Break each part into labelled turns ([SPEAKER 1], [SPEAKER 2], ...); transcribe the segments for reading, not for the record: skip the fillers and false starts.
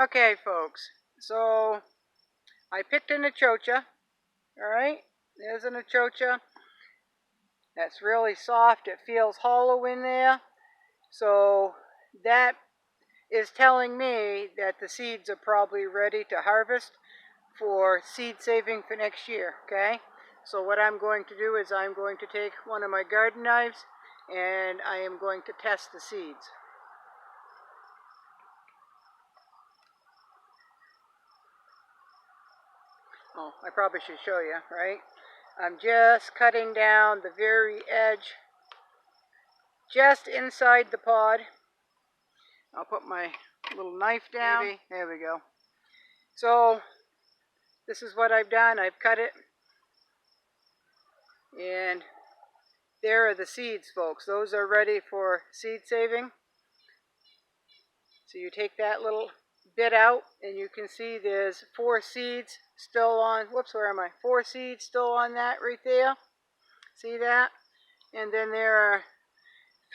[SPEAKER 1] Okay, folks, so I picked an Achocha, alright? There's an Achocha. That's really soft. It feels hollow in there. So that is telling me that the seeds are probably ready to harvest for seed saving for next year, okay? So what I'm going to do is I'm going to take one of my garden knives and I am going to test the seeds. Oh, I probably should show you, right? I'm just cutting down the very edge, just inside the pod. I'll put my little knife down. Maybe. There we go. So this is what I've done. I've cut it. And there are the seeds, folks. Those are ready for seed saving. So you take that little bit out and you can see there's 4 seeds still on. Whoops, where am I? 4 seeds still on that right there. See that? And then there are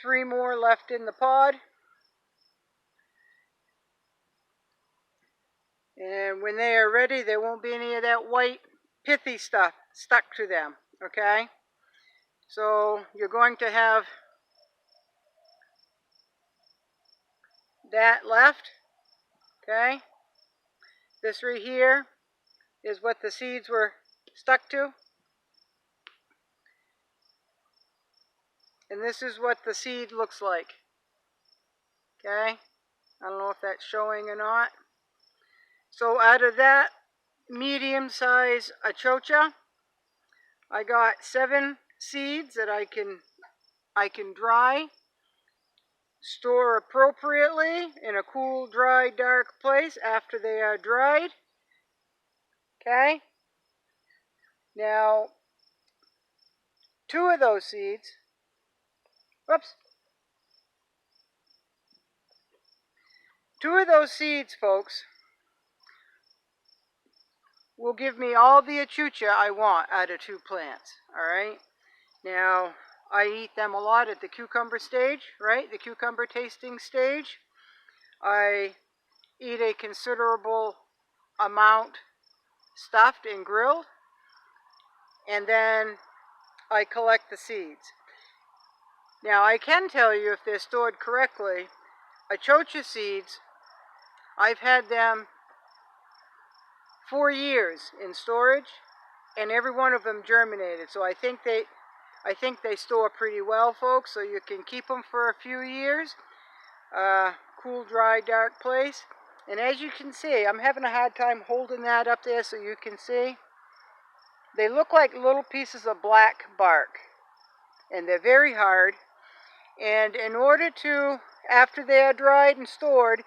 [SPEAKER 1] 3 more left in the pod. And when they are ready, there won't be any of that white pithy stuff stuck to them, okay? So you're going to have that left, okay? This right here is what the seeds were stuck to. And this is what the seed looks like, okay? I don't know if that's showing or not. So out of that medium-sized Achocha, I got 7 seeds that I can dry, store appropriately in a cool, dry, dark place after they are dried. Okay? Now, 2 of those seeds, whoops, 2 of those seeds, folks, will give me all the Achocha I want out of 2 plants. Alright? Now, I eat them a lot at the cucumber stage, right? The cucumber tasting stage. I eat a considerable amount stuffed and grilled. And then I collect the seeds. Now, I can tell you if they're stored correctly, Achocha seeds, I've had them 4 years in storage, and every one of them germinated. So I think they store pretty well, folks, so you can keep them for a few years. Cool, dry, dark place. And as you can see, I'm having a hard time holding that up there so you can see. They look like little pieces of black bark, and they're very hard. And in order to, after they are dried and stored,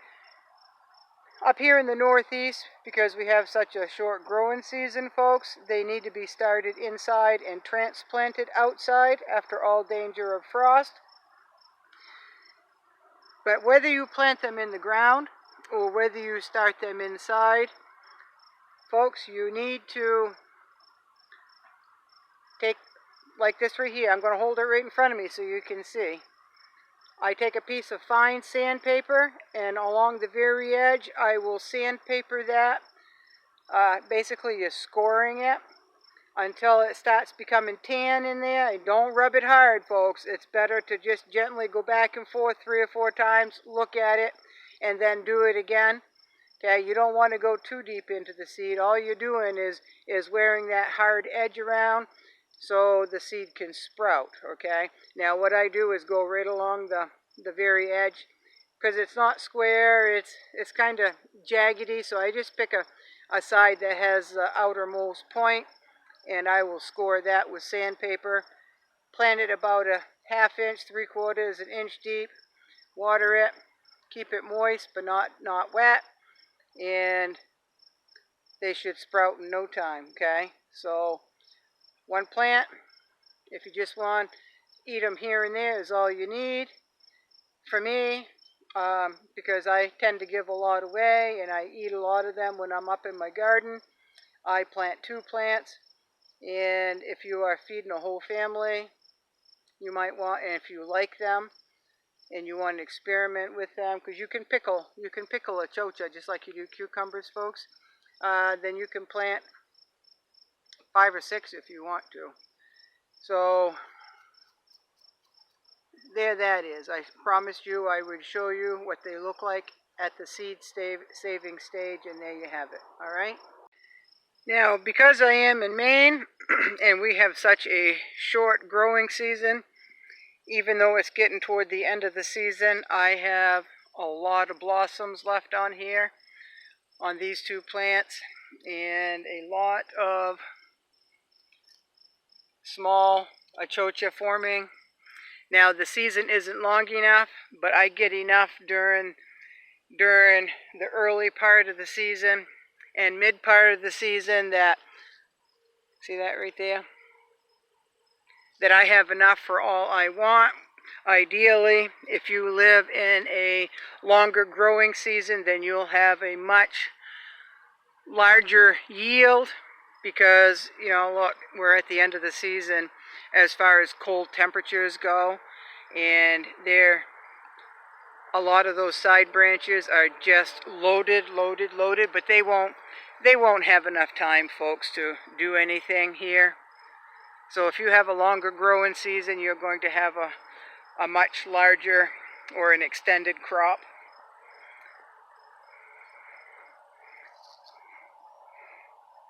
[SPEAKER 1] up here in the Northeast, because we have such a short growing season, folks, they need to be started inside and transplanted outside after all danger of frost. But whether you plant them in the ground or whether you start them inside, folks, you need to take, like this right here. I'm going to hold it right in front of me so you can see. I take a piece of fine sandpaper, and along the very edge, I will sandpaper that. Basically, you're scoring it until it starts becoming tan in there. And don't rub it hard, folks. It's better to just gently go back and forth 3 or 4 times, look at it, and then do it again. Okay, you don't want to go too deep into the seed. All you're doing is wearing that hard edge around so the seed can sprout, okay? Now what I do is go right along the very edge, because it's not square, it's kind of jaggedy, so I just pick a side that has the outermost point, and I will score that with sandpaper. Plant it about a 1/2 inch, 3/4, an inch deep, water it, keep it moist but not wet, and they should sprout in no time, okay? So 1 plant, if you just want to eat them here and there, is all you need. For me, because I tend to give a lot away and I eat a lot of them when I'm up in my garden, I plant 2 plants. And if you are feeding a whole family, you might want, and if you like them, and you want to experiment with them, because you can pickle Achocha just like you do cucumbers, folks, then you can plant 5 or 6 if you want to. So there that is. I promised you I would show you what they look like at the seed saving stage, and there you have it. All right. Now, because I am in Maine and we have such a short growing season, even though it's getting toward the end of the season, I have a lot of blossoms left on here on these 2 plants, and a lot of small Achocha forming. Now, the season isn't long enough, but I get enough during the early part of the season and mid part of the season that, see that right there? That I have enough for all I want. Ideally, if you live in a longer growing season, then you'll have a much larger yield, because, you know, look, we're at the end of the season as far as cold temperatures go, and a lot of those side branches are just loaded, but they won't have enough time, folks, to do anything here. So if you have a longer growing season, you're going to have a much larger or an extended crop.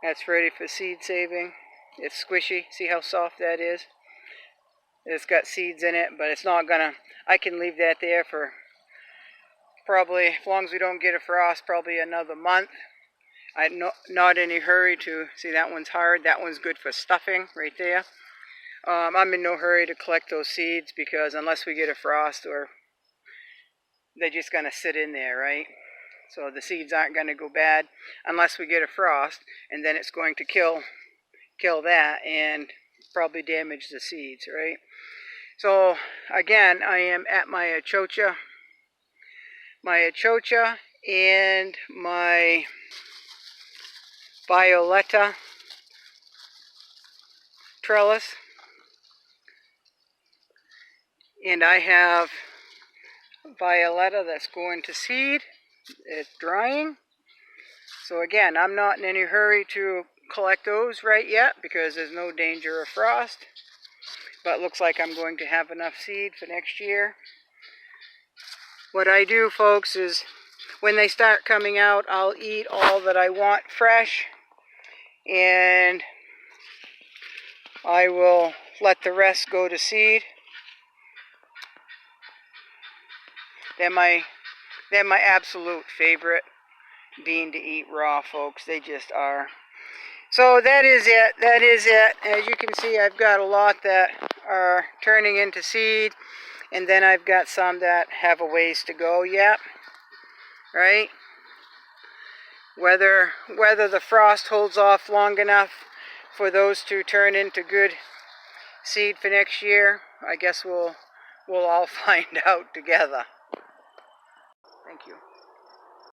[SPEAKER 1] That's ready for seed saving. It's squishy. See how soft that is? It's got seeds in it, but it's not gonna, I can leave that there for probably, as long as we don't get a frost, probably another month. I'm not in any hurry to, see that one's hard, that one's good for stuffing right there. I'm in no hurry to collect those seeds, because unless we get a frost, or they're just going to sit in there, right? So the seeds aren't going to go bad unless we get a frost, and then it's going to kill that and probably damage the seeds, right? So again, I am at my Achocha and my Violetta trellis, and I have Violetta that's going to seed. It's drying. So again, I'm not in any hurry to collect those right yet, because there's no danger of frost, but it looks like I'm going to have enough seed for next year. What I do, folks, is when they start coming out, I'll eat all that I want fresh, and I will let the rest go to seed. They're my absolute favorite bean to eat raw, folks. They just are. So that is it. As you can see, I've got a lot that are turning into seed, and then I've got some that have a ways to go yet, right? Whether the frost holds off long enough for those to turn into good seed for next year, I guess we'll all find out together. Thank you.